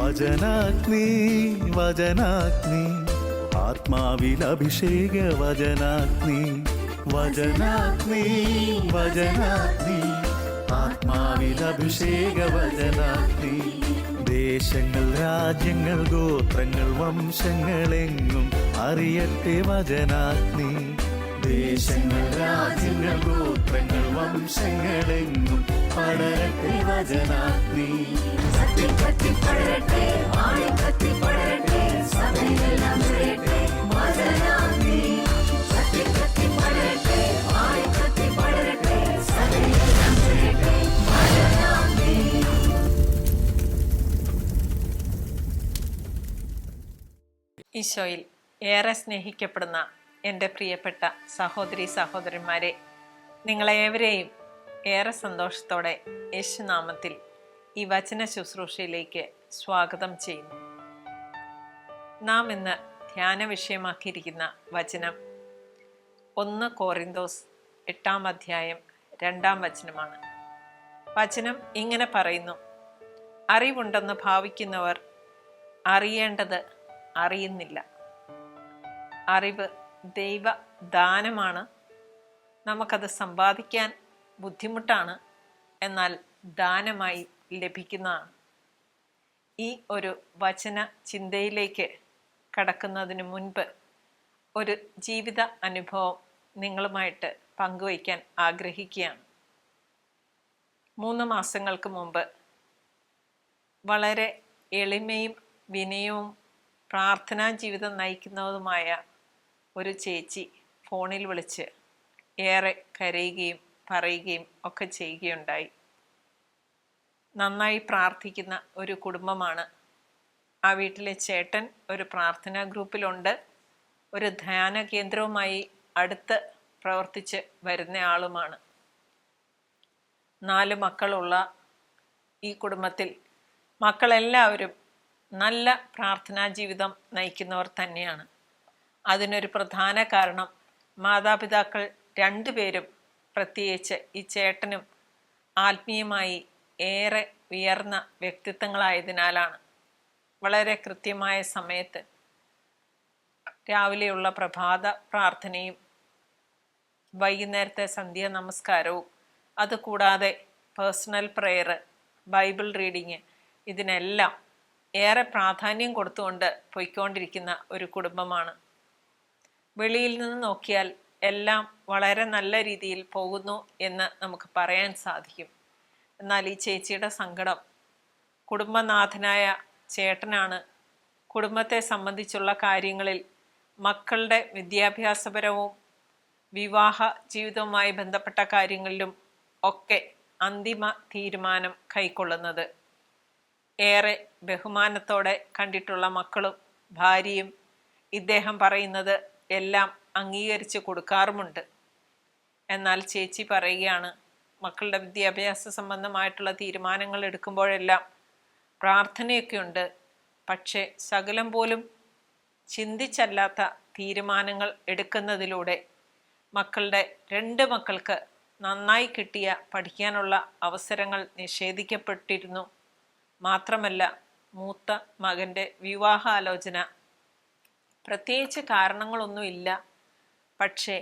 വചനാഗ്നി വചനാഗ്നി ആത്മാവിൽ അഭിഷേക വചനാഗ്നി വചനാഗ്നി വചനാഗ്നി ആത്മാവിൽ അഭിഷേക വചനാഗ്നി ദേശങ്ങൾ രാജ്യങ്ങൾ ഗോത്രങ്ങൾ വംശങ്ങളെങ്ങും അറിയട്ടെ വചനാഗ്നി ദേശങ്ങൾ രാജ്യങ്ങൾ ഗോത്രങ്ങൾ വംശങ്ങളെങ്ങും പടരട്ടെ വചനാഗ്നി ഈശോയിൽ ഏറെ സ്നേഹിക്കപ്പെടുന്ന എൻ്റെ പ്രിയപ്പെട്ട സഹോദരി സഹോദരന്മാരെ, നിങ്ങളേവരെയും ഏറെ സന്തോഷത്തോടെ യേശുനാമത്തിൽ ഈ വചന ശുശ്രൂഷയിലേക്ക് സ്വാഗതം ചെയ്യുന്നു. നാം ഇന്ന് ധ്യാന വിഷയമാക്കിയിരിക്കുന്ന വചനം 1 കോറിന്തോസ് 8-ാം അധ്യായം 2-ാം വചനമാണ്. വചനം ഇങ്ങനെ പറയുന്നു: അറിവുണ്ടെന്ന് ഭാവിക്കുന്നവർ അറിയേണ്ടത് അറിയുന്നില്ല. അറിവ് ദൈവദാനമാണ്. നമുക്കത് സമ്പാദിക്കാൻ ബുദ്ധിമുട്ടാണ്, എന്നാൽ ദാനമായി ലഭിക്കുന്നതാണ്. ഈ ഒരു വചന ചിന്തയിലേക്ക് കടക്കുന്നതിന് മുൻപ് ഒരു ജീവിത അനുഭവം നിങ്ങളുമായിട്ട് പങ്കുവയ്ക്കാൻ ആഗ്രഹിക്കുകയാണ്. 3 മാസങ്ങൾക്ക് മുമ്പ് വളരെ എളിമയും വിനയവും പ്രാർത്ഥനാ ജീവിതം നയിക്കുന്നതുമായ ഒരു ചേച്ചി ഫോണിൽ വിളിച്ച് ഏറെ കരയുകയും പറയുകയും ഒക്കെ ചെയ്യുകയുണ്ടായി. നന്നായി പ്രാർത്ഥിക്കുന്ന ഒരു കുടുംബമാണ്. ആ വീട്ടിലെ ചേട്ടൻ ഒരു പ്രാർത്ഥനാ ഗ്രൂപ്പിലുണ്ട്. ഒരു ധ്യാന കേന്ദ്രവുമായി അടുത്ത് പ്രവർത്തിച്ച് വരുന്ന ആളുമാണ്. 4 മക്കളുള്ള ഈ കുടുംബത്തിൽ മക്കളെല്ലാവരും നല്ല പ്രാർത്ഥനാ ജീവിതം നയിക്കുന്നവർ തന്നെയാണ്. അതിനൊരു പ്രധാന കാരണം മാതാപിതാക്കൾ 2 പേരും, പ്രത്യേകിച്ച് ഈ ചേട്ടനും ആത്മീയമായി ഏറെ ഉയർന്ന വ്യക്തിത്വങ്ങളായതിനാലാണ്. വളരെ കൃത്യമായ സമയത്ത് രാവിലെയുള്ള പ്രഭാത പ്രാർത്ഥനയും വൈകുന്നേരത്തെ സന്ധ്യാ നമസ്കാരവും അതുകൂടാതെ പേഴ്സണൽ പ്രെയർ, ബൈബിൾ റീഡിങ്, ഇതിനെല്ലാം ഏറെ പ്രാധാന്യം കൊടുത്തുകൊണ്ട് പോയിക്കൊണ്ടിരിക്കുന്ന ഒരു കുടുംബമാണ്. വെളിയിൽ നിന്ന് നോക്കിയാൽ എല്ലാം വളരെ നല്ല രീതിയിൽ പോകുന്നു എന്ന് നമുക്ക് പറയാൻ സാധിക്കും. എന്നാൽ ഈ ചേച്ചിയുടെ സങ്കടം കുടുംബനാഥനായ ചേട്ടനാണ്. കുടുംബത്തെ സംബന്ധിച്ചുള്ള കാര്യങ്ങളിൽ മക്കളുടെ വിദ്യാഭ്യാസപരവും വിവാഹ ജീവിതവുമായി ബന്ധപ്പെട്ട കാര്യങ്ങളിലും ഒക്കെ അന്തിമ തീരുമാനം കൈക്കൊള്ളുന്നത്. ഏറെ ബഹുമാനത്തോടെ കണ്ടിട്ടുള്ള മക്കളും ഭാര്യയും ഇദ്ദേഹം പറയുന്നത് എല്ലാം അംഗീകരിച്ച് കൊടുക്കാറുമുണ്ട്. എന്നാൽ ചേച്ചി പറയുകയാണ്, മക്കളുടെ വിദ്യാഭ്യാസ സംബന്ധമായിട്ടുള്ള തീരുമാനങ്ങൾ എടുക്കുമ്പോഴെല്ലാം പ്രാർത്ഥനയൊക്കെ ഉണ്ട്, പക്ഷേ ശകലം പോലും ചിന്തിച്ചല്ലാത്ത തീരുമാനങ്ങൾ എടുക്കുന്നതിലൂടെ മക്കളുടെ 2 മക്കൾക്ക് നന്നായി കിട്ടിയ പഠിക്കാനുള്ള അവസരങ്ങൾ നിഷേധിക്കപ്പെട്ടിരുന്നു. മാത്രമല്ല, മൂത്ത മകൻ്റെ വിവാഹാലോചന പ്രത്യേകിച്ച് കാരണങ്ങളൊന്നുമില്ല, പക്ഷേ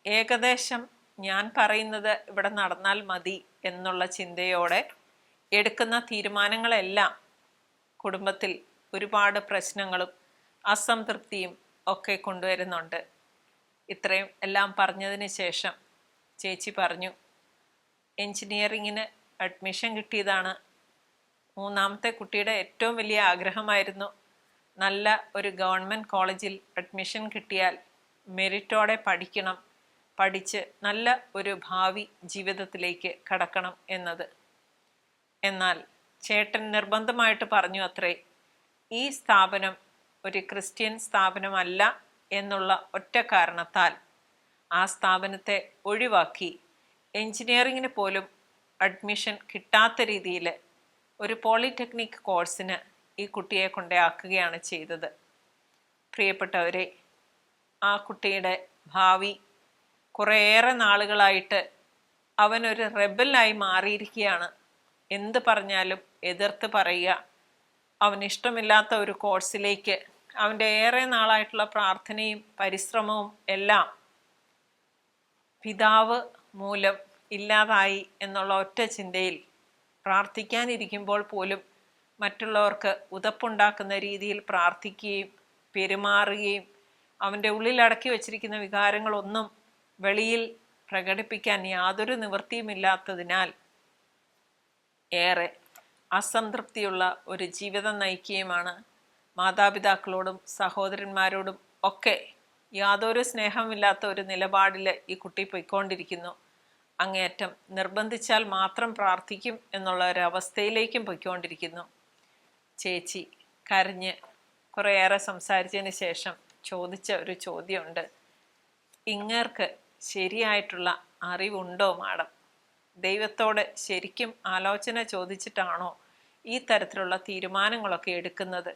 ഏകദേശം ഞാൻ പറയുന്നത് ഇവിടെ നടന്നാൽ മതി എന്നുള്ള ചിന്തയോടെ എടുക്കുന്ന തീരുമാനങ്ങളെല്ലാം കുടുംബത്തിൽ ഒരുപാട് പ്രശ്നങ്ങളും അസംതൃപ്തിയും ഒക്കെ കൊണ്ടുവരുന്നുണ്ട്. ഇത്രയും എല്ലാം പറഞ്ഞതിന് ശേഷം ചേച്ചി പറഞ്ഞു, എൻജിനീയറിങ്ങിന് അഡ്മിഷൻ കിട്ടിയതാണ്. 3ാമത്തെ കുട്ടിയുടെ ഏറ്റവും വലിയ ആഗ്രഹമായിരുന്നു നല്ല ഒരു ഗവൺമെൻറ് കോളേജിൽ അഡ്മിഷൻ കിട്ടിയാൽ മെറിറ്റോടെ പഠിക്കണം, പഠിച്ച് നല്ല ഒരു ഭാവി ജീവിതത്തിലേക്ക് കടക്കണം എന്നത്. എന്നാൽ ചേട്ടൻ നിർബന്ധമായിട്ട് പറഞ്ഞു അത്രേ, ഈ സ്ഥാപനം ഒരു ക്രിസ്ത്യൻ സ്ഥാപനമല്ല എന്നുള്ള ഒറ്റ കാരണത്താൽ ആ സ്ഥാപനത്തെ ഒഴിവാക്കി എൻജിനീയറിങ്ങിന് പോലും അഡ്മിഷൻ കിട്ടാത്ത രീതിയിൽ ഒരു പോളിടെക്നിക് കോഴ്സിന് ഈ കുട്ടിയെ കൊണ്ടാക്കുകയാണ് ചെയ്തത്. പ്രിയപ്പെട്ടവരെ, ആ കുട്ടിയുടെ ഭാവി കുറേയേറെ നാളുകളായിട്ട് അവനൊരു റെബലായി മാറിയിരിക്കുകയാണ്. എന്ത് പറഞ്ഞാലും എതിർത്ത് പറയുക, അവന് ഇഷ്ടമില്ലാത്ത ഒരു കോഴ്സിലേക്ക് അവൻ്റെ ഏറെ നാളായിട്ടുള്ള പ്രാർത്ഥനയും പരിശ്രമവും എല്ലാം പിതാവ് മൂലം ഇല്ലാതായി എന്നുള്ള ഒറ്റ ചിന്തയിൽ പ്രാർത്ഥിക്കാനിരിക്കുമ്പോൾ പോലും മറ്റുള്ളവർക്ക് ഉതപ്പുണ്ടാക്കുന്ന രീതിയിൽ പ്രാർത്ഥിക്കുകയും പെരുമാറുകയും അവൻ്റെ ഉള്ളിൽ അടക്കി വച്ചിരിക്കുന്ന വികാരങ്ങളൊന്നും വെളിയിൽ പ്രകടിപ്പിക്കാൻ യാതൊരു നിവൃത്തിയുമില്ലാത്തതിനാൽ ഏറെ അസംതൃപ്തിയുള്ള ഒരു ജീവിതം നയിക്കുകയുമാണ്. മാതാപിതാക്കളോടും സഹോദരന്മാരോടും ഒക്കെ യാതൊരു സ്നേഹമില്ലാത്ത ഒരു നിലപാടിൽ ഈ കുട്ടി പൊയ്ക്കൊണ്ടിരിക്കുന്നു. അങ്ങേയറ്റം നിർബന്ധിച്ചാൽ മാത്രം പ്രാർത്ഥിക്കും എന്നുള്ള ഒരു അവസ്ഥയിലേക്കും പൊയ്ക്കൊണ്ടിരിക്കുന്നു. ചേച്ചി കരഞ്ഞ് കുറേയേറെ സംസാരിച്ചതിന് ശേഷം ചോദിച്ച ഒരു ചോദ്യമുണ്ട്. ഇങ്ങേർക്ക് ശരിയായിട്ടുള്ള അറിവുണ്ടോ മാഡം? ദൈവത്തോട് ശരിക്കും ആലോചന ചോദിച്ചിട്ടാണോ ഈ തരത്തിലുള്ള തീരുമാനങ്ങളൊക്കെ എടുക്കുന്നത്?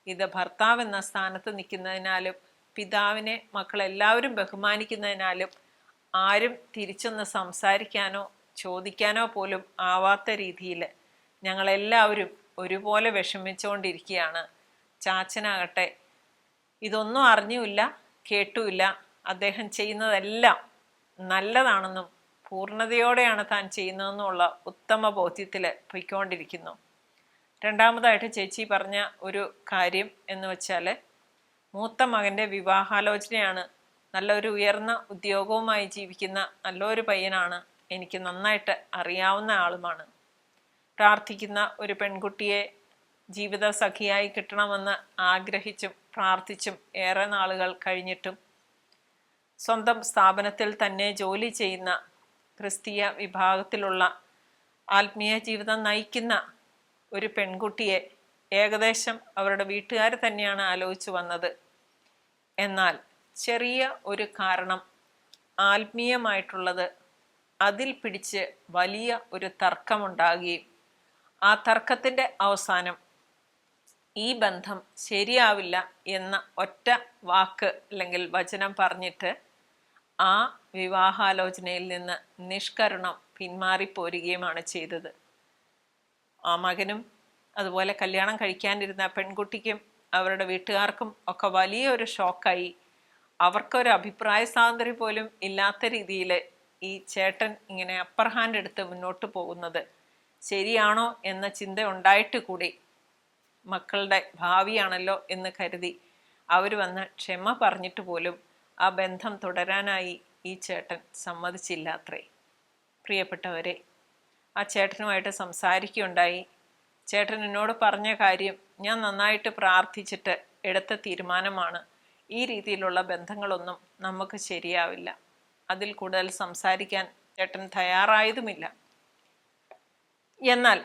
ഇത് ഭർത്താവ് എന്ന സ്ഥാനത്ത് നിൽക്കുന്നതിനാലും പിതാവിനെ മക്കളെല്ലാവരും ബഹുമാനിക്കുന്നതിനാലും ആരും തിരിച്ചൊന്ന് സംസാരിക്കാനോ ചോദിക്കാനോ പോലും ആവാത്ത രീതിയിൽ ഞങ്ങളെല്ലാവരും ഒരുപോലെ വിഷമിച്ചുകൊണ്ടിരിക്കുകയാണ്. ചാച്ചനാകട്ടെ ഇതൊന്നും അറിഞ്ഞുമില്ല കേട്ടുമില്ല. അദ്ദേഹം ചെയ്യുന്നതെല്ലാം നല്ലതാണെന്നും പൂർണ്ണതയോടെയാണ് താൻ ചെയ്യുന്നതെന്നുള്ള ഉത്തമ ബോധ്യത്തിൽ പൊയ്ക്കൊണ്ടിരിക്കുന്നു. രണ്ടാമതായിട്ട് ചേച്ചി പറഞ്ഞ ഒരു കാര്യം എന്ന് വെച്ചാൽ മൂത്ത മകൻ്റെ വിവാഹാലോചനയാണ്. നല്ലൊരു ഉയർന്ന ഉദ്യോഗവുമായി ജീവിക്കുന്ന നല്ലൊരു പയ്യനാണ്. എനിക്ക് നന്നായിട്ട് അറിയാവുന്ന ആളുമാണ്. പ്രാർത്ഥിക്കുന്ന ഒരു പെൺകുട്ടിയെ ജീവിത സഖിയായി കിട്ടണമെന്ന് ആഗ്രഹിച്ചും പ്രാർത്ഥിച്ചും ഏറെ നാളുകൾ കഴിഞ്ഞിട്ടും സ്വന്തം സ്ഥാപനത്തിൽ തന്നെ ജോലി ചെയ്യുന്ന ക്രിസ്തീയ വിഭാഗത്തിലുള്ള ആത്മീയ ജീവിതം നയിക്കുന്ന ഒരു പെൺകുട്ടിയെ ഏകദേശം അവരുടെ വീട്ടുകാർ തന്നെയാണ് ആലോചിച്ചു വന്നത്. എന്നാൽ ചെറിയ ഒരു കാരണം ആത്മീയമായിട്ടുള്ളത് അതിൽ പിടിച്ച് വലിയ ഒരു തർക്കമുണ്ടാകുകയും ആ തർക്കത്തിൻ്റെ അവസാനം ഈ ബന്ധം ശരിയാവില്ല എന്ന ഒറ്റ വാക്ക് അല്ലെങ്കിൽ വചനം പറഞ്ഞിട്ട് ആ വിവാഹാലോചനയിൽ നിന്ന് നിഷ്കരുണം പിന്മാറിപ്പോരുകയുമാണ് ചെയ്തത്. ആ മകനും അതുപോലെ കല്യാണം കഴിക്കാനിരുന്ന പെൺകുട്ടിക്കും അവരുടെ വീട്ടുകാർക്കും ഒക്കെ വലിയൊരു ഷോക്കായി. അവർക്കൊരു അഭിപ്രായ സ്വാതന്ത്ര്യം പോലും ഇല്ലാത്ത രീതിയിൽ ഈ ചേട്ടൻ ഇങ്ങനെ അപ്പർ ഹാൻഡ് എടുത്ത് മുന്നോട്ട് പോകുന്നത് ശരിയാണോ എന്ന ചിന്ത ഉണ്ടായിട്ട് കൂടി മക്കളുടെ ഭാവിയാണല്ലോ എന്ന് കരുതി അവർ വന്ന് ക്ഷമ പറഞ്ഞിട്ട് പോലും ആ ബന്ധം തുടരാനായി ഈ ചേട്ടൻ സമ്മതിച്ചില്ലാത്രേ. പ്രിയപ്പെട്ടവരെ, ആ ചേട്ടനുമായിട്ട് സംസാരിക്കുകയുണ്ടായി. ചേട്ടൻ എന്നോട് പറഞ്ഞ കാര്യം ഞാൻ നന്നായിട്ട് പ്രാർത്ഥിച്ചിട്ട് എടുത്ത തീരുമാനമാണ്. ഈ രീതിയിലുള്ള ബന്ധങ്ങളൊന്നും നമുക്ക് ശരിയാവില്ല. അതിൽ കൂടുതൽ സംസാരിക്കാൻ ചേട്ടൻ തയ്യാറായതുമില്ല. എന്നാൽ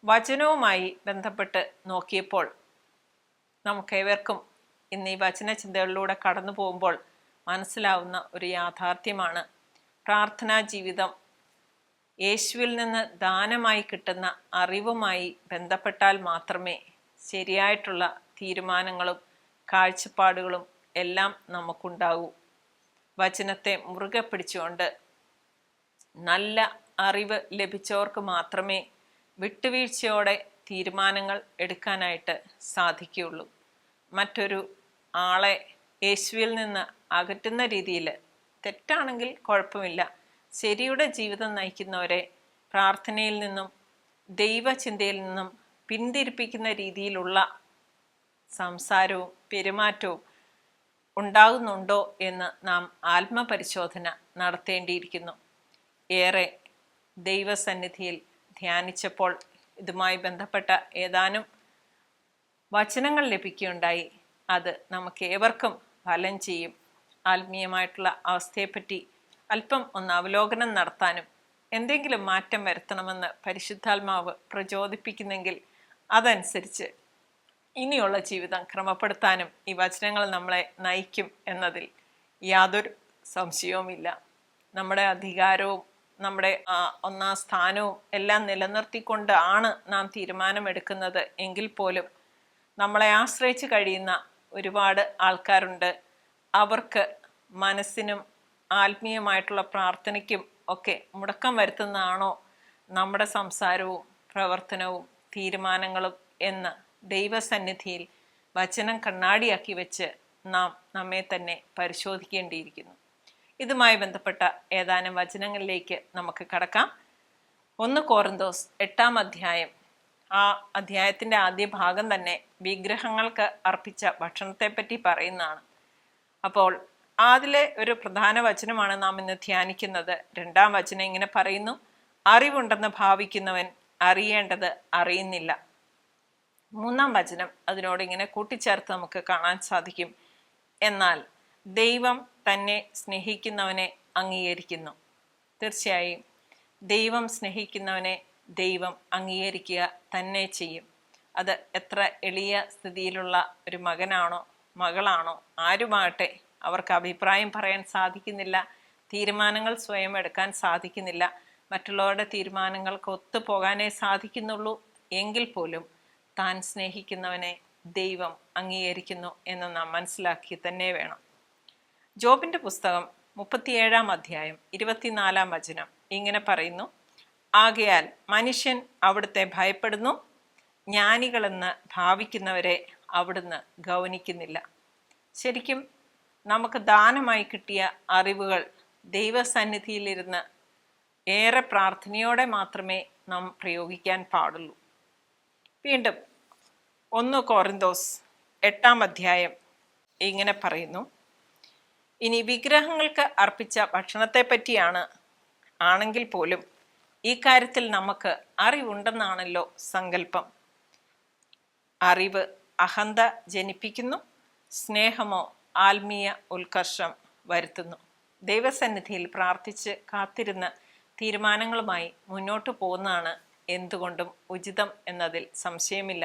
വചനവുമായി ബന്ധപ്പെട്ട് നോക്കിയപ്പോൾ നമുക്കേവർക്കും ഇന്ന് ഈ വചന ചിന്തകളിലൂടെ കടന്നു പോകുമ്പോൾ മനസ്സിലാവുന്ന ഒരു യാഥാർത്ഥ്യമാണ് പ്രാർത്ഥനാ ജീവിതം യേശുവിൽ നിന്ന് ദാനമായി കിട്ടുന്ന അറിവുമായി ബന്ധപ്പെട്ടാൽ മാത്രമേ ശരിയായിട്ടുള്ള തീരുമാനങ്ങളും കാഴ്ചപ്പാടുകളും എല്ലാം നമുക്കുണ്ടാകൂ. വചനത്തെ മുറുകെ പിടിച്ചുകൊണ്ട് നല്ല അറിവ് ലഭിച്ചവർക്ക് മാത്രമേ വിട്ടുവീഴ്ചയോടെ തീരുമാനങ്ങൾ എടുക്കാനായിട്ട് സാധിക്കുകയുള്ളൂ. മറ്റൊരു ആളെ യേശുവിൽ നിന്ന് അകറ്റുന്ന രീതിയിൽ, തെറ്റാണെങ്കിൽ കുഴപ്പമില്ല, ശരിയുടെ ജീവിതം നയിക്കുന്നവരെ പ്രാർത്ഥനയിൽ നിന്നും ദൈവചിന്തയിൽ നിന്നും പിന്തിരിപ്പിക്കുന്ന രീതിയിലുള്ള സംസാരവും പെരുമാറ്റവും ഉണ്ടാകുന്നുണ്ടോ എന്ന് നാം ആത്മപരിശോധന നടത്തേണ്ടിയിരിക്കുന്നു. ഏറെ ദൈവസന്നിധിയിൽ ധ്യാനിച്ചപ്പോൾ ഇതുമായി ബന്ധപ്പെട്ട ഏതാനും വചനങ്ങൾ ലഭിക്കുകയുണ്ടായി. അത് നമുക്ക് ഏവർക്കും ഫലം ചെയ്യും. ആത്മീയമായിട്ടുള്ള അവസ്ഥയെപ്പറ്റി അല്പം ഒന്ന് അവലോകനം നടത്താനും എന്തെങ്കിലും മാറ്റം വരുത്തണമെന്ന് പരിശുദ്ധാത്മാവ് പ്രചോദിപ്പിക്കുന്നെങ്കിൽ അതനുസരിച്ച് ഇനിയുള്ള ജീവിതം ക്രമപ്പെടുത്താനും ഈ വചനങ്ങൾ നമ്മളെ നയിക്കും എന്നതിൽ യാതൊരു സംശയവുമില്ല. നമ്മുടെ അധികാരവും നമ്മുടെ ഒന്നാം സ്ഥാനവും എല്ലാം നിലനിർത്തിക്കൊണ്ട് ആണ് നാം തീരുമാനമെടുക്കുന്നത് എങ്കിൽ പോലും നമ്മളെ ആശ്രയിച്ച് കഴിയുന്ന ഒരുപാട് ആൾക്കാരുണ്ട്. അവർക്ക് മനസ്സിനും ആത്മീയമായിട്ടുള്ള പ്രാർത്ഥനയ്ക്കും ഒക്കെ മുടക്കം വരുത്തുന്നതാണോ നമ്മുടെ സംസാരവും പ്രവർത്തനവും തീരുമാനങ്ങളും എന്ന് ദൈവസന്നിധിയിൽ വചനം കണ്ണാടിയാക്കി വെച്ച് നാം നമ്മെ തന്നെ പരിശോധിക്കേണ്ടിയിരിക്കുന്നു. ഇതുമായി ബന്ധപ്പെട്ട ഏതാനും വചനങ്ങളിലേക്ക് നമുക്ക് കടക്കാം. 1 കൊറിന്തോസ് 8-ാം അധ്യായം, ആ അധ്യായത്തിൻ്റെ ആദ്യ ഭാഗം തന്നെ വിഗ്രഹങ്ങൾക്ക് അർപ്പിച്ച ഭക്ഷണത്തെപ്പറ്റി പറയുന്നതാണ്. അപ്പോൾ അതിലെ ഒരു പ്രധാന വചനമാണ് നാം ഇന്ന് ധ്യാനിക്കുന്നത്. 2-ാം വചനം ഇങ്ങനെ പറയുന്നു: അറിവുണ്ടെന്ന് ഭാവിക്കുന്നവൻ അറിയേണ്ടത് അറിയുന്നില്ല. 3-ാം വചനം അതിനോട് ഇങ്ങനെ കൂട്ടിച്ചേർത്ത് നമുക്ക് കാണാൻ സാധിക്കും: എന്നാൽ ദൈവം തന്നെ സ്നേഹിക്കുന്നവനെ അംഗീകരിക്കുന്നു. തീർച്ചയായും ദൈവം സ്നേഹിക്കുന്നവനെ ദൈവം അംഗീകരിക്കുക തന്നെ ചെയ്യും. അത് എത്ര എളിയ സ്ഥിതിയിലുള്ള ഒരു മകനാണോ മകളാണോ ആരുമാകട്ടെ, അവർക്ക് അഭിപ്രായം പറയാൻ സാധിക്കുന്നില്ല, തീരുമാനങ്ങൾ സ്വയം എടുക്കാൻ സാധിക്കുന്നില്ല, മറ്റുള്ളവരുടെ തീരുമാനങ്ങൾക്ക് ഒത്തുപോകാനേ സാധിക്കുന്നുള്ളൂ. എങ്കിൽ പോലും താൻ സ്നേഹിക്കുന്നവനെ ദൈവം അംഗീകരിക്കുന്നു എന്ന് നാം മനസ്സിലാക്കി തന്നെ വേണം. ജോബിൻ്റെ പുസ്തകം 37-ാം അധ്യായം 24-ാം വചനം ഇങ്ങനെ പറയുന്നു: ആകയാൽ മനുഷ്യൻ അവിടുത്തെ ഭയപ്പെടുന്നു, ജ്ഞാനികളെന്ന് ഭാവിക്കുന്നവരെ അവിടുന്ന് ഗൗനിക്കുന്നില്ല. ശരിക്കും നമുക്ക് ദാനമായി കിട്ടിയ അറിവുകൾ ദൈവസന്നിധിയിലിരുന്ന് ഏറെ പ്രാർത്ഥനയോടെ മാത്രമേ നാം പ്രയോഗിക്കാൻ പാടുള്ളൂ. വീണ്ടും 1 കൊറിന്തോസ് 8-ാം അധ്യായം ഇങ്ങനെ പറയുന്നു: ഇനി വിഗ്രഹങ്ങൾക്ക് അർപ്പിച്ച ഭക്ഷണത്തെ പറ്റിയാണ് ആണെങ്കിൽ പോലും ഈ കാര്യത്തിൽ നമുക്ക് അറിവുണ്ടെന്നാണല്ലോ സങ്കല്പം. അറിവ് അഹന്ത ജനിപ്പിക്കുന്നു, സ്നേഹമോ ആത്മീയ ഉത്കർഷം വരുത്തുന്നു. ദൈവസന്നിധിയിൽ പ്രാർത്ഥിച്ച് കാത്തിരുന്ന് തീരുമാനങ്ങളുമായി മുന്നോട്ട് പോകുന്നതാണ് എന്തുകൊണ്ടും ഉചിതം എന്നതിൽ സംശയമില്ല.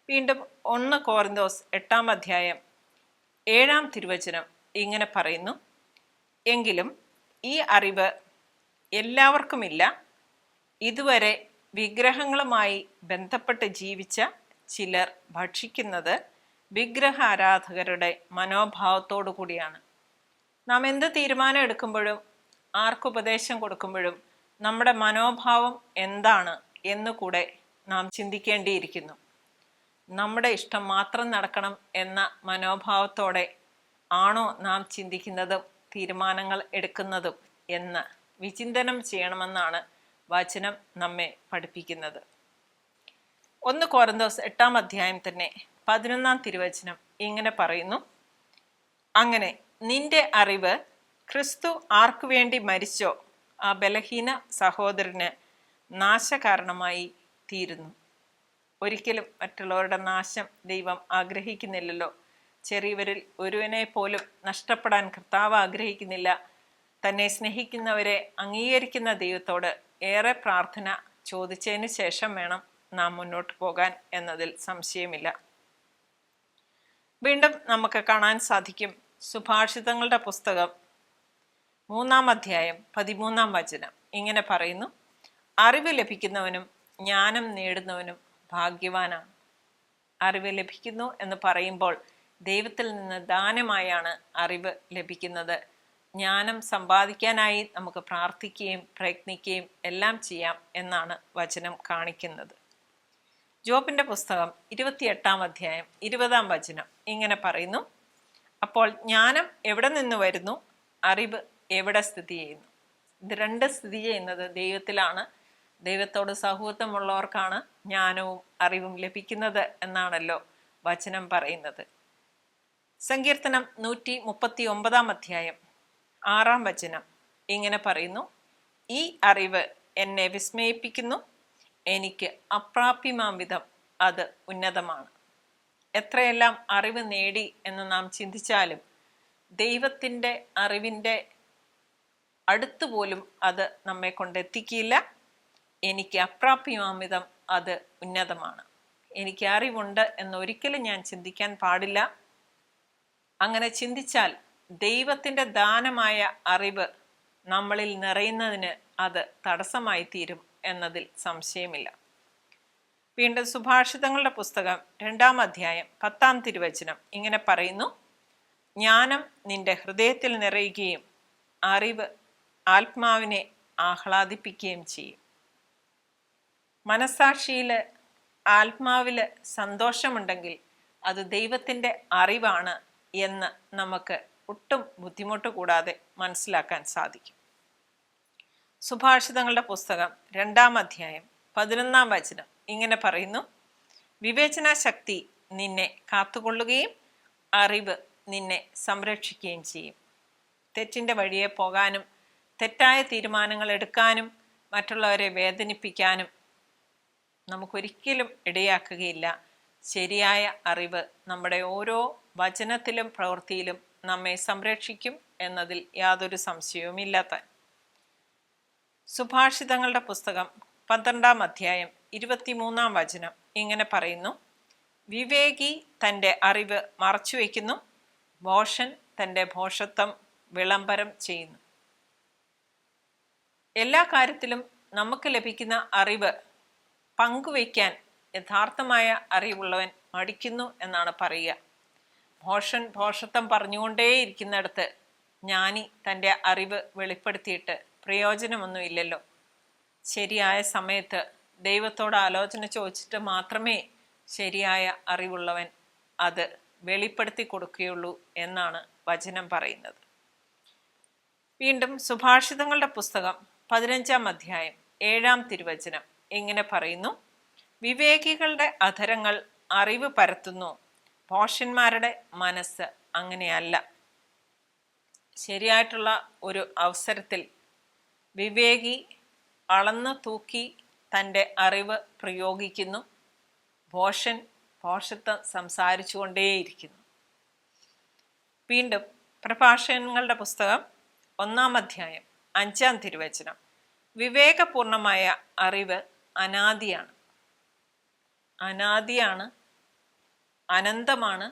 വീണ്ടും 1 കൊറിന്തോസ് 8-ാം അധ്യായം 7-ാം തിരുവചനം ഇങ്ങനെ പറയുന്നു: എങ്കിലും ഈ അറിവ് എല്ലാവർക്കുമില്ല. ഇതുവരെ വിഗ്രഹങ്ങളുമായി ബന്ധപ്പെട്ട് ജീവിച്ച ചിലർ ഭക്ഷിക്കുന്നത് വിഗ്രഹ ആരാധകരുടെ മനോഭാവത്തോടു കൂടിയാണ്. നാം എന്ത് തീരുമാനം എടുക്കുമ്പോഴും ആർക്കുപദേശം കൊടുക്കുമ്പോഴും നമ്മുടെ മനോഭാവം എന്താണ് എന്നുകൂടെ നാം ചിന്തിക്കേണ്ടിയിരിക്കുന്നു. നമ്മുടെ ഇഷ്ടം മാത്രം നടക്കണം എന്ന മനോഭാവത്തോടെ ആണോ നാം ചിന്തിക്കുന്നതും തീരുമാനങ്ങൾ എടുക്കുന്നതും എന്ന് വിചിന്തനം ചെയ്യണമെന്നാണ് വചനം നമ്മെ പഠിപ്പിക്കുന്നത്. 1 കൊറിന്തോസ് 8-ാം അധ്യായം തന്നെ 11-ാം തിരുവചനം ഇങ്ങനെ പറയുന്നു: അങ്ങനെ നിന്റെ അറിവ് ക്രിസ്തു ആർക്കു വേണ്ടി മരിച്ചോ ആ ബലഹീന സഹോദരന് നാശകാരണമായി തീരുന്നു. ഒരിക്കലും മറ്റുള്ളവരുടെ നാശം ദൈവം ആഗ്രഹിക്കുന്നില്ലല്ലോ. ചെറിയവരിൽ ഒരുവനെ പോലും നഷ്ടപ്പെടാൻ കർത്താവ് ആഗ്രഹിക്കുന്നില്ല. തന്നെ സ്നേഹിക്കുന്നവരെ അംഗീകരിക്കുന്ന ദൈവത്തോട് ഏറെ പ്രാർത്ഥന ചോദിച്ചതിന് ശേഷം വേണം നാം മുന്നോട്ട് പോകാൻ എന്നതിൽ സംശയമില്ല. വീണ്ടും നമുക്ക് കാണാൻ സാധിക്കും സുഭാഷിതങ്ങളുടെ പുസ്തകം 3-ാം അധ്യായം 13-ാം വചനം ഇങ്ങനെ പറയുന്നു: അറിവ് ലഭിക്കുന്നവനും ജ്ഞാനം നേടുന്നവനും ഭാഗ്യവാനാണ്. അറിവ് ലഭിക്കുന്നു എന്ന് പറയുമ്പോൾ ദൈവത്തിൽ നിന്ന് ദാനമായാണ് അറിവ് ലഭിക്കുന്നത്. ജ്ഞാനം സമ്പാദിക്കാനായി നമുക്ക് പ്രാർത്ഥിക്കുകയും പ്രയത്നിക്കുകയും എല്ലാം ചെയ്യാം എന്നാണ് വചനം കാണിക്കുന്നത്. ജോബിൻ്റെ പുസ്തകം 28-ാം അധ്യായം 20-ാം വചനം ഇങ്ങനെ പറയുന്നു: അപ്പോൾ ജ്ഞാനം എവിടെ നിന്ന് വരുന്നു, അറിവ് എവിടെ സ്ഥിതി ചെയ്യുന്നു? ഇത് രണ്ട് സ്ഥിതി ചെയ്യുന്നത് ദൈവത്തിലാണ്. ദൈവത്തോട് സൗഹൃദമുള്ളവർക്കാണ് ജ്ഞാനവും അറിവും ലഭിക്കുന്നത് എന്നാണല്ലോ വചനം പറയുന്നത്. സങ്കീർത്തനം 139-ാം അധ്യായം 6-ാം വചനം ഇങ്ങനെ പറയുന്നു: ഈ അറിവ് എന്നെ വിസ്മയിപ്പിക്കുന്നു, എനിക്ക് അപ്രാപ്യമാം വിധം അത് ഉന്നതമാണ്. എത്രയെല്ലാം അറിവ് നേടി എന്ന് നാം ചിന്തിച്ചാലും ദൈവത്തിൻ്റെ അറിവിൻ്റെ അടുത്തുപോലും അത് നമ്മെ കൊണ്ടെത്തിക്കില്ല. എനിക്ക് അപ്രാപ്യമാം വിധം അത് ഉന്നതമാണ്. എനിക്ക് അറിവുണ്ട് എന്നൊരിക്കലും ഞാൻ ചിന്തിക്കാൻ പാടില്ല. അങ്ങനെ ചിന്തിച്ചാൽ ദൈവത്തിൻ്റെ ദാനമായ അറിവ് നമ്മളിൽ നിറയുന്നതിന് അത് തടസ്സമായി തീരും എന്നതിൽ സംശയമില്ല. വീണ്ടും സുഭാഷിതങ്ങളുടെ പുസ്തകം 2-ാം അധ്യായം 10-ാം തിരുവചനം ഇങ്ങനെ പറയുന്നു: ജ്ഞാനം നിന്റെ ഹൃദയത്തിൽ നിറയുകയും അറിവ് ആത്മാവിനെ ആഹ്ലാദിപ്പിക്കുകയും ചെയ്യും. മനസ്സാക്ഷിയിൽ ആത്മാവിൽ സന്തോഷമുണ്ടെങ്കിൽ അത് ദൈവത്തിൻ്റെ അറിവാണ് എന്ന് നമുക്ക് ഒട്ടും ബുദ്ധിമുട്ട് കൂടാതെ മനസ്സിലാക്കാൻ സാധിക്കും. സുഭാഷിതങ്ങളുടെ പുസ്തകം 2-ാം അധ്യായം 11-ാം വചനം ഇങ്ങനെ പറയുന്നു: വിവേചന ശക്തി നിന്നെ കാത്തുകൊള്ളുകയും അറിവ് നിന്നെ സംരക്ഷിക്കുകയും ചെയ്യും. തെറ്റിൻ്റെ വഴിയെ പോകാനും തെറ്റായ തീരുമാനങ്ങൾ എടുക്കാനും മറ്റുള്ളവരെ വേദനിപ്പിക്കാനും നമുക്കൊരിക്കലും ഇടയാക്കുകയില്ല. ശരിയായ അറിവ് നമ്മുടെ ഓരോ വചനത്തിലും പ്രവൃത്തിയിലും നമ്മെ സംരക്ഷിക്കും എന്നതിൽ യാതൊരു സംശയവുമില്ലാത്ത. സുഭാഷിതങ്ങളുടെ പുസ്തകം 12-ാം അധ്യായം 23-ാം വചനം ഇങ്ങനെ പറയുന്നു: വിവേകി തൻ്റെ അറിവ് മറച്ചുവെക്കുന്നു, ഭോഷൻ തൻ്റെ ഭോഷത്വം വിളംബരം ചെയ്യുന്നു. എല്ലാ കാര്യത്തിലും നമുക്ക് ലഭിക്കുന്ന അറിവ് പങ്കുവയ്ക്കാൻ യഥാർത്ഥമായ അറിവുള്ളവൻ മടിക്കുന്നു എന്നാണ് പറയുക. ഭോഷൻ ഭോഷത്വം പറഞ്ഞുകൊണ്ടേയിരിക്കുന്നിടത്ത് ജ്ഞാനി തൻ്റെ അറിവ് വെളിപ്പെടുത്തിയിട്ട് പ്രയോജനമൊന്നുമില്ലല്ലോ. ശരിയായ സമയത്ത് ദൈവത്തോട് ആലോചന ചോദിച്ചിട്ട് മാത്രമേ ശരിയായ അറിവുള്ളവൻ അത് വെളിപ്പെടുത്തി കൊടുക്കുകയുള്ളൂ എന്നാണ് വചനം പറയുന്നത്. വീണ്ടും സുഭാഷിതങ്ങളുടെ പുസ്തകം 15-ാം അധ്യായം 7-ാം തിരുവചനം ഇങ്ങനെ പറയുന്നു: വിവേകികളുടെ അധരങ്ങൾ അറിവ് പരത്തുന്നു, ഭോഷന്മാരുടെ മനസ്സ് അങ്ങനെയല്ല. ശരിയായിട്ടുള്ള ഒരു അവസരത്തിൽ വിവേകി അളന്നു തൂക്കി തൻ്റെ അറിവ് പ്രയോഗിക്കുന്നു, ഭോഷൻ ഭോഷത്വം സംസാരിച്ചു കൊണ്ടേയിരിക്കുന്നു. വീണ്ടും പ്രഭാഷണങ്ങളുടെ പുസ്തകം 1-ാം അധ്യായം 5-ാം തിരുവചനം: വിവേകപൂർണമായ അറിവ് അനാദിയാണ്, അനന്തമാണ്.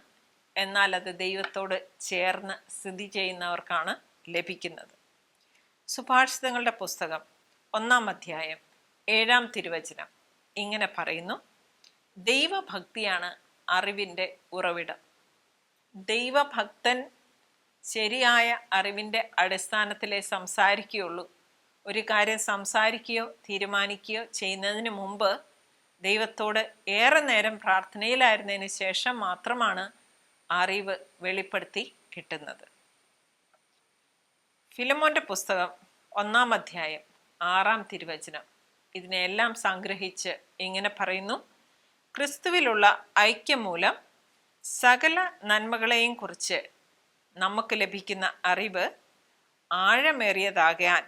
എന്നാൽ അത് ദൈവത്തോട് ചേർന്ന് സ്ഥിതി ചെയ്യുന്നവർക്കാണ് ലഭിക്കുന്നത്. സുഭാഷിതങ്ങളുടെ പുസ്തകം 1-ാം അധ്യായം 7-ാം തിരുവചനം ഇങ്ങനെ പറയുന്നു: ദൈവഭക്തിയാണ് അറിവിൻ്റെ ഉറവിടം. ദൈവഭക്തൻ ശരിയായ അറിവിൻ്റെ അടിസ്ഥാനത്തിലേ സംസാരിക്കുകയുള്ളൂ. ഒരു കാര്യം സംസാരിക്കുകയോ തീരുമാനിക്കുകയോ ചെയ്യുന്നതിന് മുമ്പ് ദൈവത്തോട് ഏറെ നേരം പ്രാർത്ഥനയിലായിരുന്നതിന് ശേഷം മാത്രമാണ് അറിവ് വെളിപ്പെടുത്തി കിട്ടുന്നത്. ഫിലമോൻ്റെ പുസ്തകം 1-ാം അധ്യായം 6-ാം തിരുവചനം ഇതിനെല്ലാം സംഗ്രഹിച്ച് ഇങ്ങനെ പറയുന്നു: ക്രിസ്തുവിലുള്ള ഐക്യം മൂലം സകല നന്മകളെയും കുറിച്ച് നമുക്ക് ലഭിക്കുന്ന അറിവ് ആഴമേറിയതാകാൻ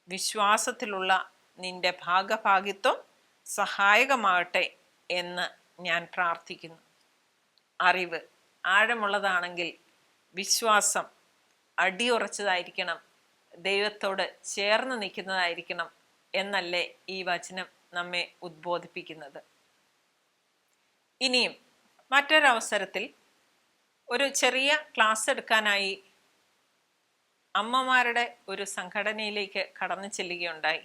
വിശ്വാസത്തിലുള്ള നിന്റെ ഭാഗഭാഗിത്വം സഹായകമാകട്ടെ എന്ന് ഞാൻ പ്രാർത്ഥിക്കുന്നു. അറിവ് ആഴമുള്ളതാണെങ്കിൽ വിശ്വാസം അടിയുറച്ചതായിരിക്കണം, ദൈവത്തോട് ചേർന്ന് നിൽക്കുന്നതായിരിക്കണം എന്നല്ലേ ഈ വചനം നമ്മെ ഉദ്ബോധിപ്പിക്കുന്നത്. ഇനിയും മറ്റൊരവസരത്തിൽ ഒരു ചെറിയ ക്ലാസ് എടുക്കാനായി അമ്മമാരുടെ ഒരു സംഘടനയിലേക്ക് കടന്നു ചെല്ലുകയുണ്ടായി.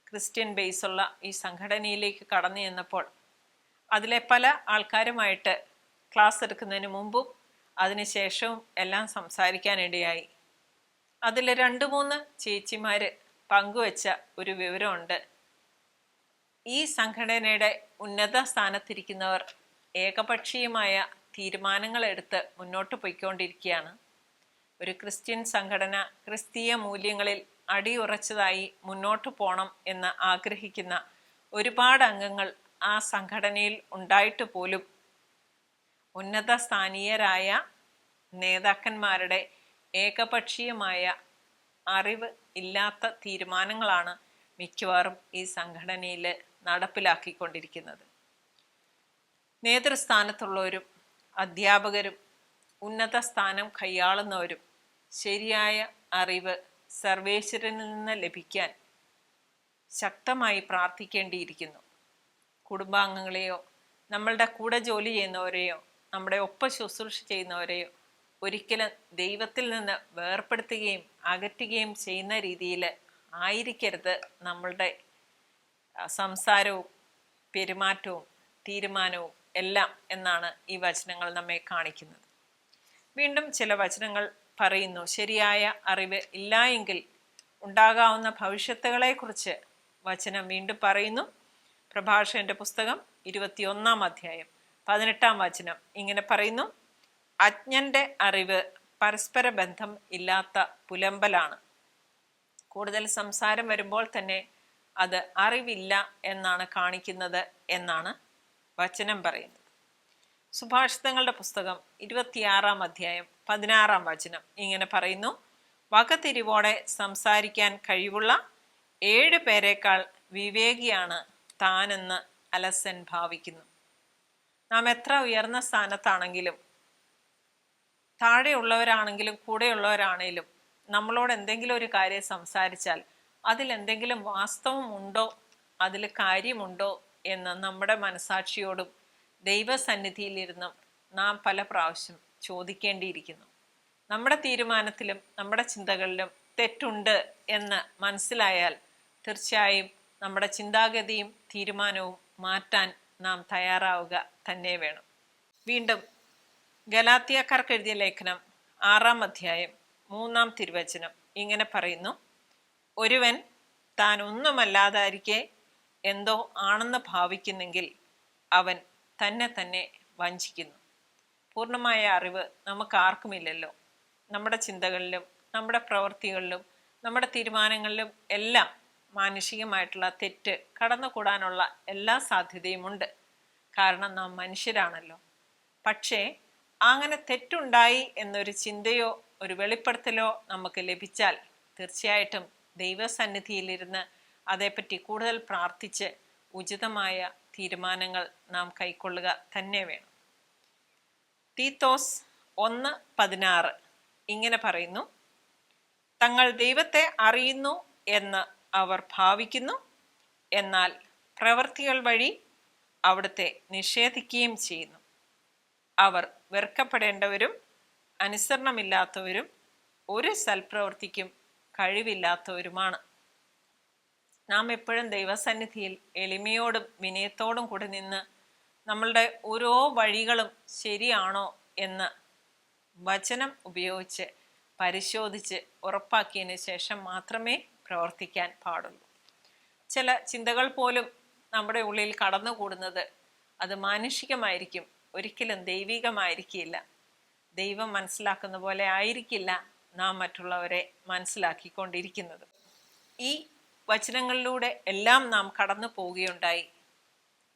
ക്രിസ്ത്യൻ ബേസുള്ള ഈ സംഘടനയിലേക്ക് കടന്നു ചെന്നപ്പോൾ അതിലെ പല ആൾക്കാരുമായിട്ട് ക്ലാസ് എടുക്കുന്നതിന് മുമ്പും അതിനുശേഷവും എല്ലാം സംസാരിക്കാനിടയായി. അതിൽ 2-3 ചേച്ചിമാർ പങ്കുവച്ച ഒരു വിവരമുണ്ട്. ഈ സംഘടനയുടെ ഉന്നത സ്ഥാനത്തിരിക്കുന്നവർ ഏകപക്ഷീയമായ തീരുമാനങ്ങൾ എടുത്ത് മുന്നോട്ട് പോയിക്കൊണ്ടിരിക്കുകയാണ്. ഒരു ക്രിസ്ത്യൻ സംഘടന ക്രിസ്തീയ മൂല്യങ്ങളിൽ അടിയുറച്ചതായി മുന്നോട്ട് പോകണം എന്ന് ആഗ്രഹിക്കുന്ന ഒരുപാട് അംഗങ്ങൾ ആ സംഘടനയിൽ ഉണ്ടായിട്ട് പോലും ഉന്നത സ്ഥാനീയരായ നേതാക്കന്മാരുടെ ഏകപക്ഷീയമായ അറിവ് ഇല്ലാത്ത തീരുമാനങ്ങളാണ് മിക്കവാറും ഈ സംഘടനയിൽ നടപ്പിലാക്കിക്കൊണ്ടിരിക്കുന്നത്. നേതൃസ്ഥാനത്തുള്ളവരും അധ്യാപകരും ഉന്നത സ്ഥാനം കൈയാളുന്നവരും ശരിയായ അറിവ് സർവേശ്വരനിൽ നിന്ന് ലഭിക്കാൻ ശക്തമായി പ്രാർത്ഥിക്കേണ്ടിയിരിക്കുന്നു. കുടുംബാംഗങ്ങളെയോ നമ്മളുടെ കൂടെ ജോലി ചെയ്യുന്നവരെയോ നമ്മുടെ ഒപ്പം ശുശ്രൂഷ ചെയ്യുന്നവരെയോ ഒരിക്കലും ദൈവത്തിൽ നിന്ന് വേർപ്പെടുത്തുകയും അകറ്റുകയും ചെയ്യുന്ന രീതിയിൽ ആയിരിക്കരുത് നമ്മളുടെ സംസാരവും പെരുമാറ്റവും തീരുമാനവും എല്ലാം എന്നാണ് ഈ വചനങ്ങൾ നമ്മെ കാണിക്കുന്നത്. വീണ്ടും ചില വചനങ്ങൾ പറയുന്നു, ശരിയായ അറിവ് ഇല്ല എങ്കിൽ ഉണ്ടാകാവുന്ന ഭവിഷ്യത്തുകളെക്കുറിച്ച് വചനം വീണ്ടും പറയുന്നു. പ്രഭാഷകന്റെ പുസ്തകം 21 18 വചനം ഇങ്ങനെ പറയുന്നു: അജ്ഞന്റെ അറിവ് പരസ്പര ബന്ധം ഇല്ലാത്ത പുലമ്പലാണ്. കൂടുതൽ സംസാരം വരുമ്പോൾ തന്നെ അത് അറിവില്ല എന്നാണ് കാണിക്കുന്നത് എന്നാണ് വചനം പറയുന്നത്. സുഭാഷിതങ്ങളുടെ പുസ്തകം 26 16 വചനം ഇങ്ങനെ പറയുന്നു: വകതിരിവോടെ സംസാരിക്കാൻ കഴിവുള്ള 7 പേരെക്കാൾ വിവേകിയാണ് താനെന്ന് അലസൻ ഭാവിക്കുന്നു. നാം എത്ര ഉയർന്ന സ്ഥാനത്താണെങ്കിലും, താഴെയുള്ളവരാണെങ്കിലും കൂടെയുള്ളവരാണെങ്കിലും, നമ്മളോട് എന്തെങ്കിലും ഒരു കാര്യം സംസാരിച്ചാൽ അതിലെന്തെങ്കിലും വാസ്തവമുണ്ടോ, അതിൽ കാര്യമുണ്ടോ എന്ന് നമ്മുടെ മനസാക്ഷിയോടും ദൈവസന്നിധിയിലിരുന്നും നാം പല പ്രാവശ്യം ചോദിക്കേണ്ടിയിരിക്കുന്നു. നമ്മുടെ തീരുമാനത്തിലും നമ്മുടെ ചിന്തകളിലും തെറ്റുണ്ട് എന്ന് മനസ്സിലായാൽ തീർച്ചയായും നമ്മുടെ ചിന്താഗതിയും തീരുമാനവും മാറ്റാൻ നാം തയ്യാറാവുക തന്നെ വേണം. വീണ്ടും ഗലാത്യക്കാർക്ക് എഴുതിയ ലേഖനം 6 തിരുവചനം ഇങ്ങനെ പറയുന്നു: ഒരുവൻ താൻ ഒന്നുമല്ലാതായിരിക്കെ എന്തോ ആണെന്ന് ഭാവിക്കുന്നെങ്കിൽ അവൻ തന്നെ തന്നെ വഞ്ചിക്കുന്നു. പൂർണ്ണമായ അറിവ് നമുക്ക് ആർക്കുമില്ലല്ലോ. നമ്മുടെ ചിന്തകളിലും നമ്മുടെ പ്രവൃത്തികളിലും നമ്മുടെ തീരുമാനങ്ങളിലും എല്ലാം മാനുഷികമായിട്ടുള്ള തെറ്റ് കടന്നുകൂടാനുള്ള എല്ലാ സാധ്യതയുമുണ്ട്. കാരണം നാം മനുഷ്യരാണല്ലോ. പക്ഷേ അങ്ങനെ തെറ്റുണ്ടായി എന്നൊരു ചിന്തയോ ഒരു വെളിപ്പെടുത്തലോ നമുക്ക് ലഭിച്ചാൽ തീർച്ചയായിട്ടും ദൈവസന്നിധിയിലിരുന്ന് അതേപ്പറ്റി കൂടുതൽ പ്രാർത്ഥിച്ച് ഉചിതമായ തീരുമാനങ്ങൾ നാം കൈക്കൊള്ളുക തന്നെ വേണം. തീത്തോസ് 1:16 ഇങ്ങനെ പറയുന്നു: തങ്ങൾ ദൈവത്തെ അറിയുന്നു എന്ന് അവർ ഭാവിക്കുന്നു, എന്നാൽ പ്രവൃത്തികൾ വഴി അവിടുത്തെ നിഷേധിക്കുകയും ചെയ്യുന്നു. അവർ വെറുക്കപ്പെടേണ്ടവരും അനുസരണമില്ലാത്തവരും ഒരു സൽപ്രവൃത്തിക്കും കഴിവില്ലാത്തവരുമാണ്. നാം എപ്പോഴും ദൈവസന്നിധിയിൽ എളിമയോടും വിനയത്തോടും കൂടി നിന്ന് നമ്മളുടെ ഓരോ വഴികളും ശരിയാണോ എന്ന് വചനം ഉപയോഗിച്ച് പരിശോധിച്ച് ഉറപ്പാക്കിയതിന് ശേഷം മാത്രമേ പ്രവർത്തിക്കാൻ പാടുള്ളൂ. ചില ചിന്തകൾ പോലും നമ്മുടെ ഉള്ളിൽ കടന്നുകൂടുന്നത് അത് മാനുഷികമായിരിക്കും, ഒരിക്കലും ദൈവികമായിരിക്കില്ല. ദൈവം മനസ്സിലാക്കുന്ന പോലെ ആയിരിക്കില്ല നാം മറ്റുള്ളവരെ മനസ്സിലാക്കിക്കൊണ്ടിരിക്കുന്നത്. ഈ വചനങ്ങളിലൂടെ എല്ലാം നാം കടന്നു പോവുകയുണ്ടായി.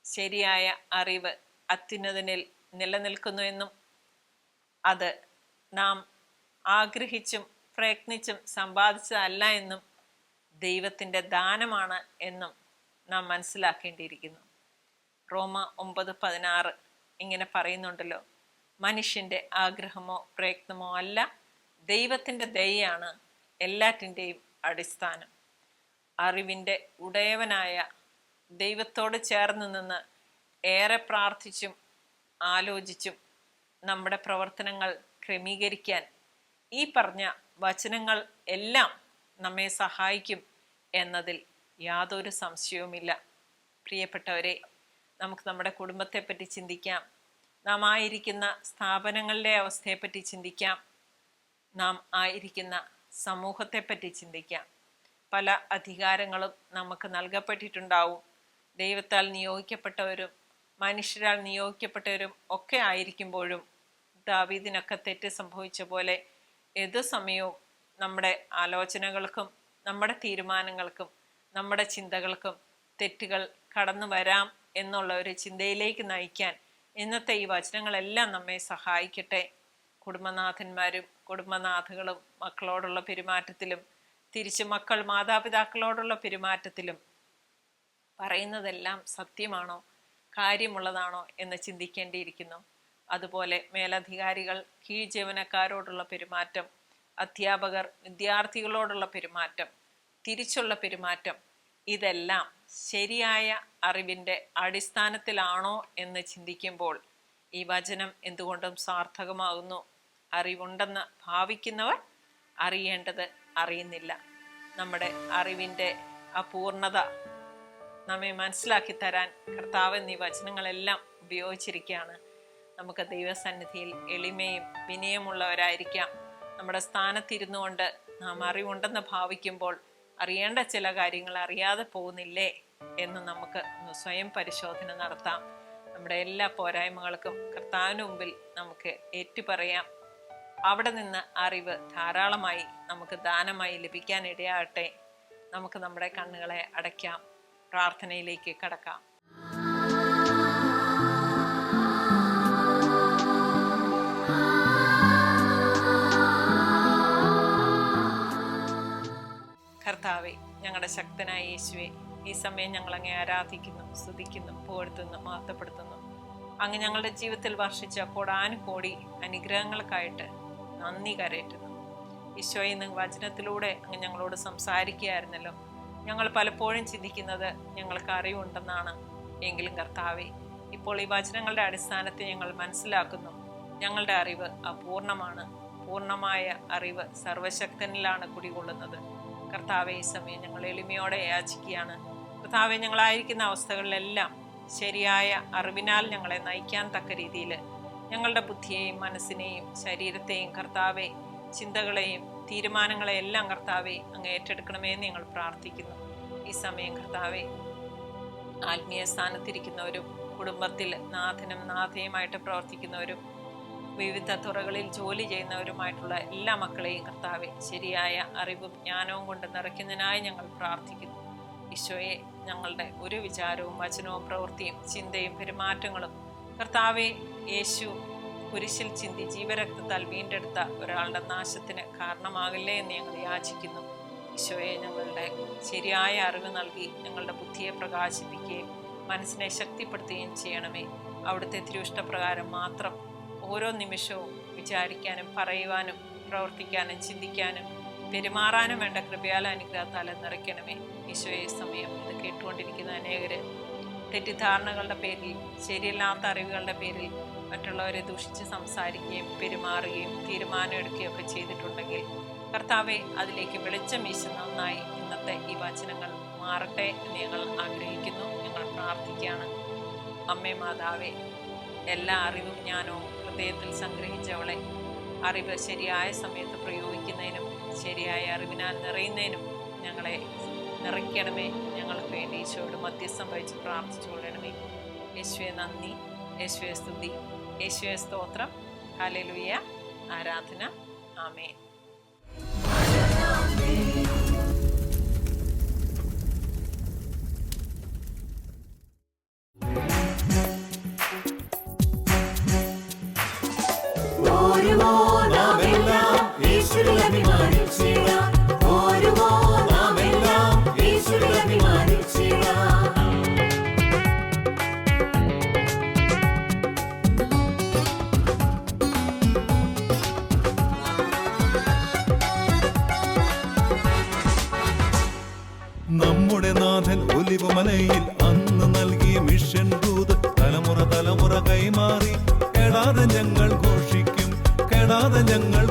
ശരിയായ അറിവ് അത്യുന്നതനിൽ നിലനിൽക്കുന്നു എന്നും അത് നാം ആഗ്രഹിച്ചും പ്രയത്നിച്ചും സമ്പാദിച്ചതല്ല എന്നും ദൈവത്തിൻ്റെ ദാനമാണ് എന്നും നാം മനസ്സിലാക്കേണ്ടിയിരിക്കുന്നു. റോമ 9:16 ഇങ്ങനെ പറയുന്നുണ്ടല്ലോ: മനുഷ്യൻ്റെ ആഗ്രഹമോ പ്രയത്നമോ അല്ല, ദൈവത്തിൻ്റെ ദയയാണ് എല്ലാറ്റിൻ്റെയും അടിസ്ഥാനം. അറിവിൻ്റെ ഉടയവനായ ദൈവത്തോട് ചേർന്ന് നിന്ന് ഏറെ പ്രാർത്ഥിച്ചും ആലോചിച്ചും നമ്മുടെ പ്രവർത്തനങ്ങൾ ക്രമീകരിക്കാൻ ഈ പറഞ്ഞ വചനങ്ങൾ എല്ലാം നമ്മെ സഹായിക്കും എന്നതിൽ യാതൊരു സംശയവുമില്ല. പ്രിയപ്പെട്ടവരെ, നമുക്ക് നമ്മുടെ കുടുംബത്തെപ്പറ്റി ചിന്തിക്കാം, നാം ആയിരിക്കുന്ന സ്ഥാപനങ്ങളിലെ അവസ്ഥയെപ്പറ്റി ചിന്തിക്കാം, നാം ആയിരിക്കുന്ന സമൂഹത്തെപ്പറ്റി ചിന്തിക്കാം. പല അധികാരങ്ങളും നമുക്ക് നൽകപ്പെട്ടിട്ടുണ്ടാവും. ദൈവത്താൽ നിയോഗിക്കപ്പെട്ടവരും മനുഷ്യരാൽ നിയോഗിക്കപ്പെട്ടവരും ഒക്കെ ആയിരിക്കുമ്പോഴും ദാവീദിനൊക്കെ തെറ്റ് സംഭവിച്ച പോലെ ഏതു സമയവും നമ്മുടെ ആലോചനകൾക്കും നമ്മുടെ തീരുമാനങ്ങൾക്കും നമ്മുടെ ചിന്തകൾക്കും തെറ്റുകൾ കടന്നു വരാം എന്നുള്ള ഒരു ചിന്തയിലേക്ക് നയിക്കാൻ ഇന്നത്തെ ഈ വചനങ്ങളെല്ലാം നമ്മെ സഹായിക്കട്ടെ. കുടുംബനാഥന്മാരും കുടുംബനാഥകളും മക്കളോടുള്ള പെരുമാറ്റത്തിലും തിരിച്ച് മക്കൾ മാതാപിതാക്കളോടുള്ള പെരുമാറ്റത്തിലും പറയുന്നതെല്ലാം സത്യമാണോ, കാര്യമുള്ളതാണോ എന്ന് ചിന്തിക്കേണ്ടിയിരിക്കുന്നു. അതുപോലെ മേലധികാരികൾ കീഴ് ജീവനക്കാരോടുള്ള പെരുമാറ്റം, അധ്യാപകർ വിദ്യാർത്ഥികളോടുള്ള പെരുമാറ്റം, തിരിച്ചുള്ള പെരുമാറ്റം, ഇതെല്ലാം ശരിയായ അറിവിൻ്റെ അടിസ്ഥാനത്തിലാണോ എന്ന് ചിന്തിക്കുമ്പോൾ ഈ വചനം എന്തുകൊണ്ടും സാർത്ഥകമാകുന്നു. അറിവുണ്ടെന്ന് ഭാവിക്കുന്നവർ അറിയേണ്ടത് അറിയുന്നില്ല. നമ്മുടെ അറിവിൻ്റെ അപൂർണത നമ്മെ മനസ്സിലാക്കി തരാൻ കർത്താവ് എന്നീ വചനങ്ങളെല്ലാം ഉപയോഗിച്ചിരിക്കുകയാണ്. നമുക്ക് ദൈവസന്നിധിയിൽ എളിമയും വിനയമുള്ളവരായിരിക്കാം. നമ്മുടെ സ്ഥാനത്തിരുന്നു കൊണ്ട് നാം അറിവുണ്ടെന്ന് ഭാവിക്കുമ്പോൾ അറിയേണ്ട ചില കാര്യങ്ങൾ അറിയാതെ പോകുന്നില്ലേ എന്ന് നമുക്ക് സ്വയം പരിശോധന നടത്താം. നമ്മുടെ എല്ലാ പോരായ്മകൾക്കും കർത്താവിന് മുമ്പിൽ നമുക്ക് ഏറ്റുപറയാം. അവിടെ നിന്ന് അറിവ് ധാരാളമായി നമുക്ക് ദാനമായി ലഭിക്കാൻ ഇടയാകട്ടെ. നമുക്ക് നമ്മുടെ കണ്ണുകളെ അടയ്ക്കാം, പ്രാർത്ഥനയിലേക്ക് കടക്കാം. കർത്താവേ, ഞങ്ങളുടെ ശക്തനായ യേശുവേ, ഈ സമയം ഞങ്ങൾ അങ്ങേ ആരാധിക്കുന്നു, സ്തുതിക്കുന്നു, പുകഴ്ത്തുന്നു, മഹത്വപ്പെടുത്തുന്നു. അങ്ങ് ഞങ്ങളുടെ ജീവിതത്തിൽ വർഷിച്ച കോടാനുകോടി അനുഗ്രഹങ്ങൾക്കായിട്ട് നന്ദി കരയറ്റുന്നു. ഈശോയെ, ഇന്ന് വചനത്തിലൂടെ അങ്ങ് ഞങ്ങളോട് സംസാരിക്കുകയായിരുന്നല്ലോ. ഞങ്ങൾ പലപ്പോഴും ചിന്തിക്കുന്നത് ഞങ്ങൾക്ക് അറിവുണ്ടെന്നാണ്. എങ്കിലും കർത്താവേ, ഇപ്പോൾ ഈ വചനങ്ങളുടെ അടിസ്ഥാനത്തിൽ ഞങ്ങൾ മനസ്സിലാക്കുന്നു, ഞങ്ങളുടെ അറിവ് അപൂർണമാണ്. പൂർണ്ണമായ അറിവ് സർവശക്തനിലാണ് കുടികൊള്ളുന്നത്. കർത്താവെ, ഈ സമയം ഞങ്ങൾ എളിമയോടെ യാചിക്കുകയാണ്. കർത്താവെ, ഞങ്ങളായിരിക്കുന്ന അവസ്ഥകളിലെല്ലാം ശരിയായ അറിവിനാൽ ഞങ്ങളെ നയിക്കാൻ തക്ക രീതിയിൽ ഞങ്ങളുടെ ബുദ്ധിയെയും മനസ്സിനെയും ശരീരത്തെയും കർത്താവെ, ചിന്തകളെയും തീരുമാനങ്ങളെയെല്ലാം കർത്താവെ അങ്ങ് ഏറ്റെടുക്കണമെന്ന് ഞങ്ങൾ പ്രാർത്ഥിക്കുന്നു. ഈ സമയം കർത്താവെ, ആത്മീയ സ്ഥാനത്തിരിക്കുന്നവരും കുടുംബത്തിൽ നാഥനും നാഥയുമായിട്ട് പ്രവർത്തിക്കുന്നവരും വിവിധ തുറകളിൽ ജോലി ചെയ്യുന്നവരുമായിട്ടുള്ള എല്ലാ മക്കളെയും കർത്താവെ ശരിയായ അറിവും ജ്ഞാനവും കൊണ്ട് നിറയ്ക്കുന്നതിനായി ഞങ്ങൾ പ്രാർത്ഥിക്കുന്നു. ഈശോയെ, ഞങ്ങളുടെ ഒരു വിചാരവും വചനവും പ്രവൃത്തിയും ചിന്തയും പെരുമാറ്റങ്ങളും കർത്താവെ, യേശു കുരിശിൽ ചിന്തി ജീവരക്തത്താൽ വീണ്ടെടുത്ത ഒരാളുടെ നാശത്തിന് കാരണമാകില്ലേ എന്ന് ഞങ്ങൾ യാചിക്കുന്നു. ഈശോയെ, ഞങ്ങളുടെ ശരിയായ അറിവ് നൽകി ഞങ്ങളുടെ ബുദ്ധിയെ പ്രകാശിപ്പിക്കുകയും മനസ്സിനെ ശക്തിപ്പെടുത്തുകയും ചെയ്യണമേ. അവിടുത്തെ തിരുവിഷ്ടപ്രകാരം മാത്രം ഓരോ നിമിഷവും വിചാരിക്കാനും പറയുവാനും പ്രവർത്തിക്കാനും ചിന്തിക്കാനും പെരുമാറാനും വേണ്ട കൃപയാൽ അനുഗ്രഹത്താൽ നിറയ്ക്കണമേ. ഈശോയെ, സമയം ഇത് കേട്ടുകൊണ്ടിരിക്കുന്ന അനേകര് തെറ്റിദ്ധാരണകളുടെ പേരിൽ, ശരിയല്ലാത്ത അറിവുകളുടെ പേരിൽ മറ്റുള്ളവരെ ദൂഷിച്ച് സംസാരിക്കുകയും പെരുമാറുകയും തീരുമാനമെടുക്കുകയും ഒക്കെ ചെയ്തിട്ടുണ്ടെങ്കിൽ കർത്താവെ, അതിലേക്ക് വെളിച്ചം വീശുന്ന നന്നായി ഇന്നത്തെ ഈ വചനങ്ങൾ മാറട്ടെ എന്ന് ഞങ്ങൾ ആഗ്രഹിക്കുന്നു. ഞങ്ങൾ പ്രാർത്ഥിക്കുകയാണ്. അമ്മേ മാതാവേ, എല്ലാ അറിവും ജ്ഞാനവും ഹൃദയത്തിൽ സംഗ്രഹിച്ചവളെ, അറിവ് ശരിയായ സമയത്ത് പ്രയോഗിക്കുന്നതിനും ശരിയായ അറിവിനാൽ നിറയുന്നതിനും ഞങ്ങളെ നിറയ്ക്കണമേ. ഞങ്ങൾക്ക് വേണ്ടി ഈശോയോട് മധ്യസ്ഥം വഹിച്ച് പ്രാർത്ഥിച്ചു കൊള്ളണമേ. യേശുവെ നന്ദി, യേശുവെ സ്തുതി, യേശുവെ സ്തോത്രം. ഹല്ലേലൂയ, ആരാധന. ആമേൻ. നമ്മുടെ നാഥൻ ഒലിവുമലയിൽ അന്ന് നൽകിയ മിഷൻ ദൂത് തലമുറ തലമുറ കൈമാറി കെടാതെ ഞങ്ങൾ ഘോഷിക്കും, കെടാതെ ഞങ്ങൾ